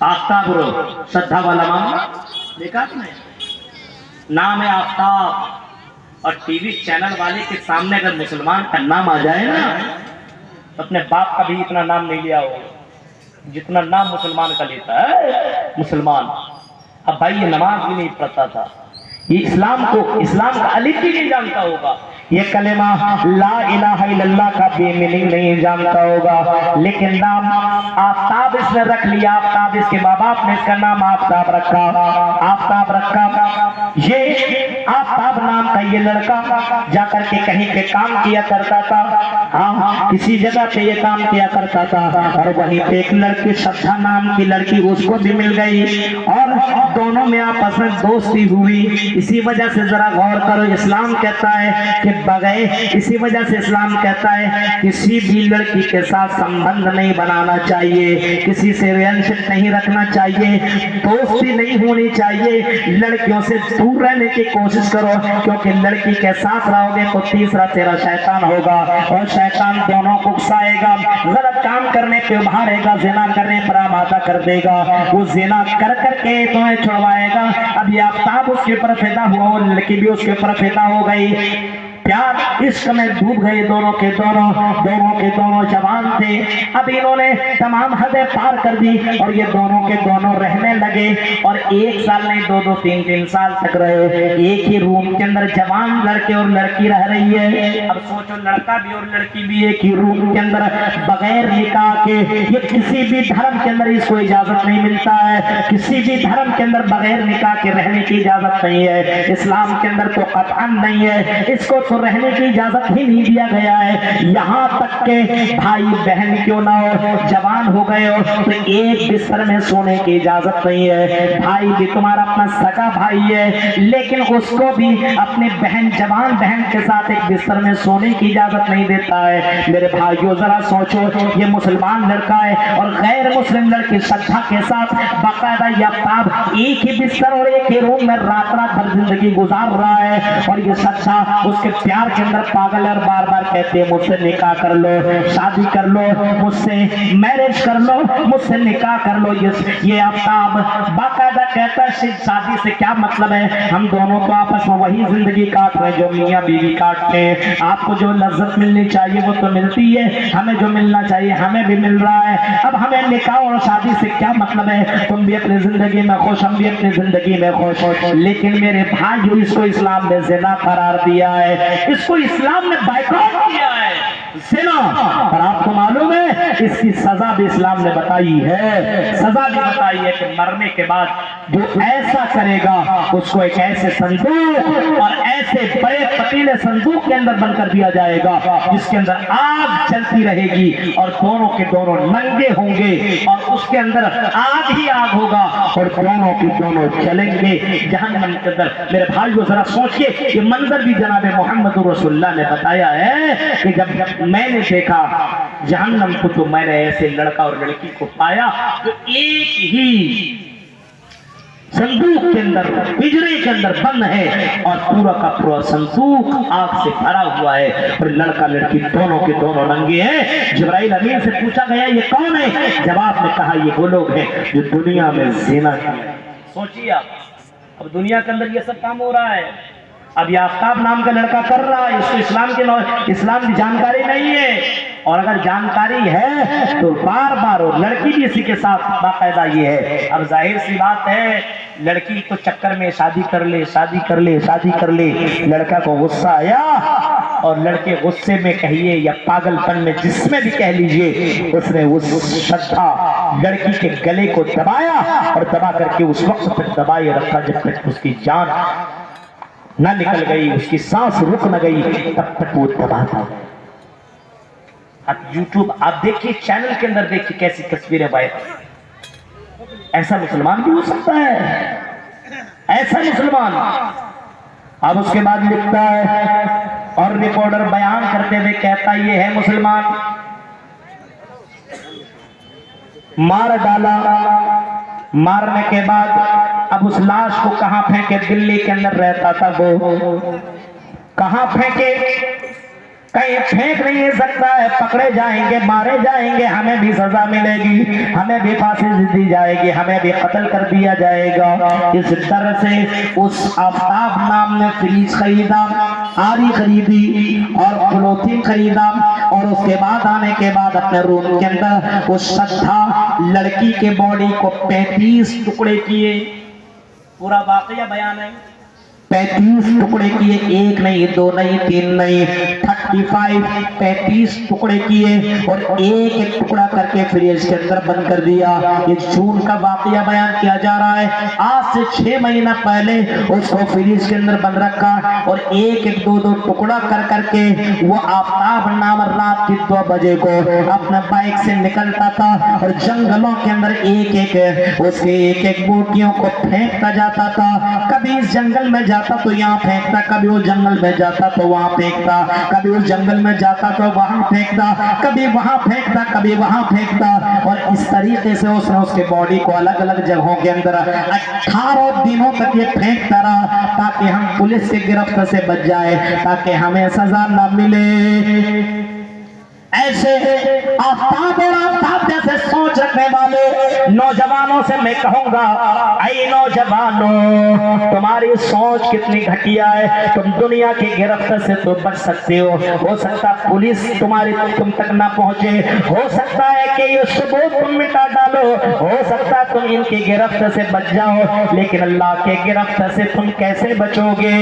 आफ्ताब रो श्रद्धा वाला मामला देखा आपने? नाम है आफ्ताब और टीवी चैनल वाले के सामने अगर मुसलमान का नाम आ जाए ना तो अपने बाप का भी इतना नाम नहीं लिया हो जितना नाम मुसलमान का लेता है मुसलमान। अब भाई ये नमाज भी नहीं पढ़ता था, ये इस्लाम का अलिफ भी नहीं जानता होगा, ये कलेमा ला इलाहा इल्लल्लाह का मीनिंग नहीं जानता होगा, लेकिन नाम आफ्ताब इसने रख लिया। आफ्ताब, इसके माँ बाप ने इसका नाम आफ्ताब रखा। आफ्ताब रखा, ये आफ्ताब नाम का ये लड़का जाकर के कहीं पे काम किया करता था। हाँ, किसी जगह पे ये काम किया करता था और वहीं पे एक लड़की श्रद्धा नाम की लड़की उसको भी मिल गई और दोनों में आपस में दोस्ती हुई। इसी वजह से जरा गौर करो, इस्लाम कहता है कि बगैर, इसी वजह से इस्लाम कहता है किसी भी लड़की के साथ संबंध नहीं बनाना चाहिए, किसी से रिलेशनशिप नहीं रखना चाहिए, दोस्ती नहीं होनी चाहिए, लड़कियों से दूर रहने की कोशिश करो, क्योंकि लड़की के साथ रहोगे तो तीसरा तेरा शैतान होगा और शैतान दोनों को उकसाएगा, गलत काम करने पे उभारेगा, जिना करने पर आमादा कर देगा, वो जिना कर करके तुम्हें छुड़वाएगा। अब ये आफ्ताब उसके ऊपर फिदा हुआ और लड़की भी उसके ऊपर फिदा हो गई। प्यार इश्क में डूब गए दोनों के दोनों जवान थे। अब इन्होंने तमाम हदें पार कर दी और ये दोनों के दोनों रहने लगे और 1 साल नहीं 2-2 3-3 साल तक रहे एक ही रूम के अंदर। जवान लड़के और लड़की रह रही है। अब सोचो, लड़का भी और लड़की भी एक ही रूम के अंदर बगैर निकाह के। ये किसी भी धर्म के अंदर इसको इजाजत नहीं मिलता है, किसी भी धर्म के अंदर बगैर निकाह के रहने की इजाजत नहीं है। इस्लाम के अंदर तो कतअन नहीं है, इसको तो रहने की इजाजत ही नहीं दिया गया है। यहाँ तक के भाई बहन क्यों ना हो, जवान हो गए हो तो एक बिस्तर में सोने की इजाजत नहीं है। भाई भी तुम्हारा अपना सगा भाई है, लेकिन उसको भी अपने बहन, जवान बहन के साथ एक बिस्तर में सोने की इजाजत नहीं देता है। मेरे भाइयों जरा सोचो, ये मुसलमान लड़का है और गैर मुस्लिम लड़की श्रद्धा के साथ बाकायदा ये आफ्ताब एक ही बिस्तर और एक ही रूम में रात भर जिंदगी गुजार रहा है और ये श्रद्धा उसके प्यार के अंदर पागल है और बार बार कहते हैं मुझसे निकाह कर लो, शादी कर लो, मुझसे मैरिज कर लो, मुझसे निकाह कर लो। ये आफ्ताब बाकायदा कहता है शादी से क्या मतलब है, हम दोनों तो आपस में वही जिंदगी काट रहे जो मियाँ बीवी काटते हैं। आपको जो लज्जत मिलनी चाहिए वो तो मिलती है, हमें जो मिलना चाहिए हमें भी मिल रहा है। अब हमें निकाह और शादी से क्या मतलब है, तुम भी अपनी जिंदगी में खुश, हम भी अपनी जिंदगी में खुश हो। लेकिन मेरे भाई जो इसको इस्लाम ने ज़िना करार दिया है, इसको इस्लाम ने बाइकआउट किया है ज़िना। और आपको मालूम है इसकी सजा भी इस्लाम ने बताई है, सजा भी बताई है कि मरने के बाद जो ऐसा करेगा उसको एक ऐसे संदूक और ऐसे बड़े पतीले संदूक के अंदर बनकर दिया जाएगा जिसके अंदर आग चलती रहेगी और दोनों के दोनों नंगे होंगे और उसके अंदर आग ही आग होगा और दोनों के दोनों चलेंगे जहन्नम के अंदर। मेरे भाई को जरा सोचिए, ये मंजर भी जनाब मोहम्मद रसूलुल्लाह ने बताया है कि जब मैंने देखा जहन्नम को तो मैंने ऐसे लड़का और लड़की को पाया जो एक ही संदूक के अंदर, पिंजरे के अंदर बंद है और पूरा का पूरा संदूक आग से भरा हुआ है और लड़का लड़की दोनों के दोनों नंगे हैं। जिब्राइल अमीन से पूछा गया ये कौन है, जवाब में कहा ये वो लोग हैं जो दुनिया में ज़िना किया। सोचिए आप, अब दुनिया के अंदर ये सब काम हो रहा है। अब ये आफ्ताब नाम का लड़का कर रहा है, इसको इस्लाम की जानकारी नहीं है और अगर जानकारी है तो बार बार और लड़की भी इसी के साथ बाकायदा ये है। अब जाहिर सी बात है, लड़की तो चक्कर में शादी कर ले, शादी कर ले, शादी कर ले। लड़का को गुस्सा आया और लड़के गुस्से में कहिए या पागलपन में जिसमें भी कह लीजिए, उसने उस श्रद्धा लड़की के गले को दबाया और दबा करके उस वक्त तक दबाए रखा जब तक उसकी जान न निकल गई, उसकी सांस रुक न गई, तब तक वो दबाता। अब यूट्यूब आप देखिए, चैनल के अंदर देखिए कैसी तस्वीरें वायरल। ऐसा मुसलमान भी हो सकता है, ऐसा मुसलमान। अब उसके बाद लिखता है और रिपोर्टर बयान करते हुए कहता ये है मुसलमान, मार डाला, मारने के बाद अब उस लाश को कहां फेंके, दिल्ली के अंदर रहता था वो, कहां फेंके, कहीं फेंक नहीं सकता है, पकड़े जाएंगे, मारे जाएंगे, हमें भी सजा मिलेगी, हमें भी फांसी दी जाएगी, हमें भी कत्ल कर दिया जाएगा। इस तरह से उस आफ्ताब नाम ने फ्रीज खरीदा, आरी खरीदी और क्लोथिंग खरीदा, और उसके बाद आने के बाद अपने रूम के अंदर उस श्रद्धा लड़की के बॉडी को 35 टुकड़े किए। पूरा वाकया बयान है। 35 टुकड़े किए, एक नहीं, दो नहीं, तीन नहीं, 35 टुकड़े किए और एक एक टुकड़ा करके फ्रिज के अंदर बंद कर दिया। ये जून का वाकया बयान किया जा रहा है। आज से 6 महीना पहले उसको फ्रिज के अंदर बंद रखा और एक एक दो दो टुकड़ा कर करके वो आफ्ताब नाम रात के 2 बजे को अपने बाइक से निकलता था और जंगलों के अंदर एक एक उसके एक एक बूटियों को फेंकता जाता था। कभी इस जंगल में तो यहाँ फेंकता, कभी वो जंगल में जाता तो वहां फेंकता, कभी उस जंगल में जाता तो वहां फेंकता, कभी वहां फेंकता, कभी वहां फेंकता। और इस तरीके से उसने उसके बॉडी को अलग अलग जगहों के अंदर 18 दिनों तक ये फेंकता रहा ताकि हम पुलिस के गिरफ्त से बच जाए, ताकि हमें सजा न मिले। ऐसे आफ्ताब और आफ्ताब जैसे सोच रखने वाले नौजवानों से मैं कहूंगा, ऐ नौजवानों, तुम्हारी सोच कितनी घटिया है। तुम दुनिया की गिरफ्त से तो बच सकते हो सकता पुलिस तुम्हारी तुम तक ना पहुंचे, हो सकता है कि ये सबूत तुम मिटा डालो, हो सकता तुम इनकी गिरफ्त से बच जाओ, लेकिन अल्लाह के गिरफ्त से तुम कैसे बचोगे?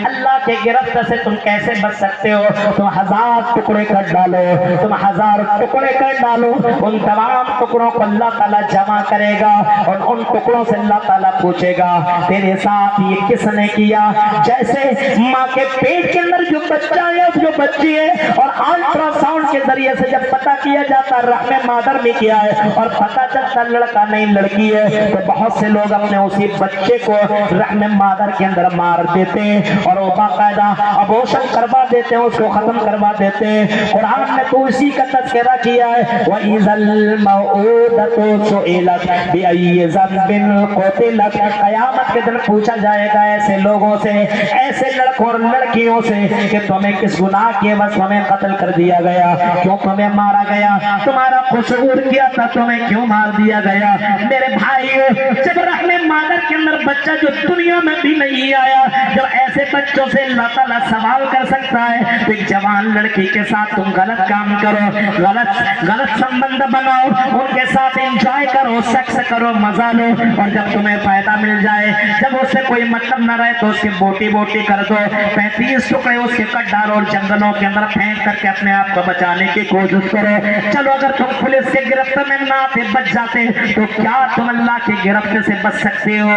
अल्लाह के गिरफ्त से तुम कैसे बच सकते हो? तुम 1000 टुकड़े कर डालो, तुम 1000 टुकड़े कर डालो, उन तमाम टुकड़ों को अल्लाह ताला जमा करेगा और उन टुकड़ों से अल्लाह ताला पूछेगा तेरे साथ ये किसने किया? जैसे माँ के पेट के अंदर जो बच्चा है, जो बच्ची है, और अल्ट्रासाउंड के जरिए से जब पता किया जाता रहमे मादर में किया है और पता चलता लड़का नहीं लड़की है, तो बहुत से लोग अपने उसी बच्चे को रहमे मादर के अंदर मार देते और वो बाकायदा अबॉर्शन करवा देते हैं, उसको खत्म करवा देते हैं। कुरान ने तो इसी का तज़किरा किया है, वइज़ल मौऊदतु सुइलत बिअय्यि ज़ंबिन क़ुतिलत। क़यामत के दिन पूछा जाएगा ऐसे लोगों से, ऐसे लड़कों और लड़कियों से कि तुम्हें किस गुनाह के बस तुम्हें कत्ल कर दिया गया, क्यों तुम्हें मारा गया, तुम्हारा कसूर क्या था, तुम्हें क्यों मार दिया गया? मेरे भाइयों, जब रहमे मादर के अंदर बच्चा जो दुनिया में भी नहीं आया, जब ऐसे बच्चों से अल्लाह ताला सवाल कर सकता है, तो एक जवान लड़की के साथ तुम गलत काम करो, गलत संबंध बनाओ, उनके साथ एंजॉय करो, सेक्स करो, मजा लो, और जब तुम्हें फायदा मिल जाए, जब उससे कोई मतलब न रहे तो उसके बोटी बोटी कर दो, 35 टुकड़े उसके कट डालो और जंगलों के अंदर फेंक करके अपने आप को बचाने की कोशिश करो। चलो अगर तुम पुलिस के गिरफ्त में ना थे, बच जाते, तो क्या तुम अल्लाह की गिरफ्त से बच सकते हो?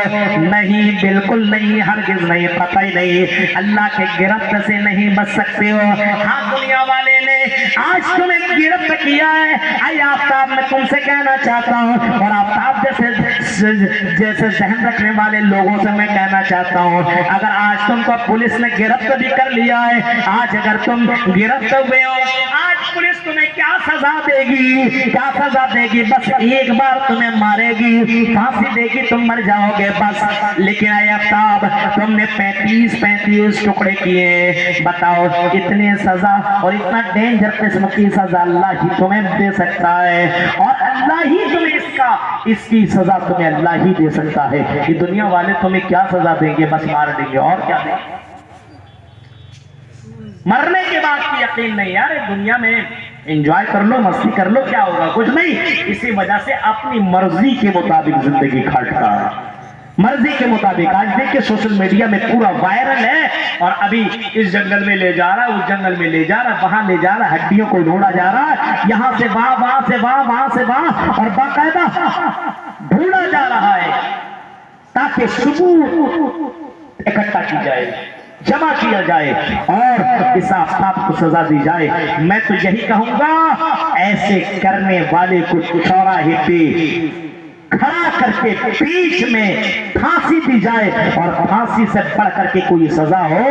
नहीं, बिल्कुल नहीं, हरगिज़ नहीं, पता ही नहीं, अल्लाह के गिरफ्त से नहीं बच सकते हो। हाँ, दुनिया वाले ने आज तुम्हें गिरफ्त किया है, आई आफ्ताब मैं तुमसे कहना चाहता हूँ, और आफ्ताब जैसे जहन रखने वाले लोगों से मैं कहना चाहता हूँ, अगर आज तुमको पुलिस ने गिरफ्त भी कर लिया है, आज अगर तुम गिरफ्त हुए हो, आज पुलिस तुम्हें क्या सजा देगी? क्या सजा देगी? बस एक बार तुम्हें मारेगी, फांसी देगी, तुम मर जाओगे बस। लेकिन आई आफ्ताब, तुमने 35 टुकड़े किए, बताओ इतने सजा और इतना डेंजर किस्म की सजा अल्लाह ही तुम्हें दे सकता है, और अल्लाह ही तुम्हें इसकी सजा तुम्हें अल्लाह ही दे सकता है। ये दुनिया वाले तुम्हें क्या सजा देंगे? बस मार देंगे, और क्या देंगे? मरने के बाद की यकीन नहीं यार, दुनिया में एंजॉय कर लो, मस्ती कर लो, क्या होगा? कुछ नहीं। इसी वजह से अपनी मर्जी के मुताबिक जिंदगी काटता है, मर्जी के मुताबिक। आज देखिए सोशल मीडिया में पूरा वायरल है, और अभी इस जंगल में ले जा रहा है, उस जंगल में ले जा रहा है, वहां ले जा रहा है, हड्डियों को ढूंढा जा रहा है, यहाँ से वहां, वहां से वहां, वहां से वहां, और बाकायदा ढूंढा जा रहा है ताकि सबूत इकट्ठा की जाए, जमा किया जाए और इस आफ्ताब को सजा दी जाए। मैं तो यही कहूंगा, ऐसे करने वाले को चौराहे पे खड़ा करके बीच में फांसी दी जाए और फांसी से बढ़ करके कोई सजा हो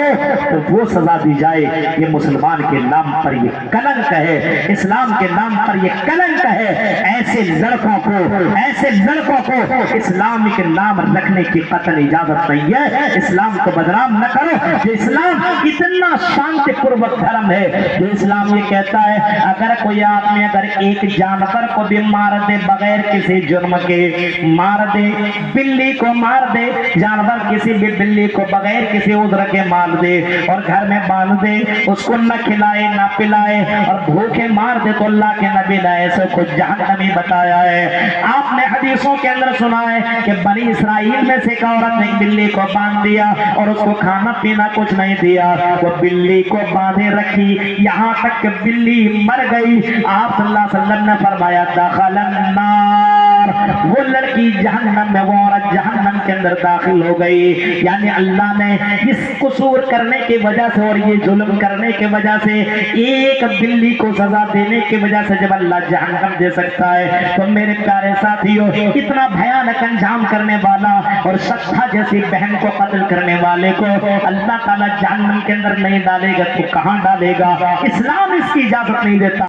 तो वो सजा दी जाए। ये मुसलमान के नाम पर ये कलंक है, इस्लाम के नाम पर ये कलंक है। ऐसे लड़कों को इस्लामिक नाम रखने की कतई इजाजत नहीं है। इस्लाम को बदनाम न करो। जो इस्लाम इतना शांतिपूर्वक धर्म है, जो इस्लाम ये कहता है अगर कोई आदमी अगर एक जानवर को भी मार दे बगैर किसी जुर्म के, मार दे, बिल्ली को मार दे, जानवर किसी भी बिल्ली को बगैर किसी उज्र के मार दे और घर में बांध दे, उसको न खिलाए न पिलाए और भूखे मार दे तो अल्लाह के नबी ने ऐसे कुछ जहन्नमी बताया है। आपने हदीसों के अंदर सुना है कि बनी इसराइल में से एक औरत ने बिल्ली को बांध दिया और उसको खाना पीना कुछ नहीं दिया, वो बिल्ली को बांधे रखी यहाँ तक कि बिल्ली मर गई। आप सल्लल्लाहु अलैहि वसल्लम ने फरमाया दखलन नार, वो लड़की जहन्नम में, वो औरत जहन्नम के अंदर दाखिल हो गई। यानी अल्लाह ने इस कसूर करने की वजह से और ये जुल्म करने की वजह से, एक बिल्ली को सजा देने की वजह से जब अल्लाह जहन्नम दे सकता है तो मेरे प्यारे साथियों, इतना भयानक अंजाम करने वाला और सत्ता जैसी बहन को कत्ल करने वाले को अल्लाह ताला जहन्नम के अंदर नहीं डालेगा तो कहां डालेगा? इस्लाम इसकी इजाजत नहीं देता।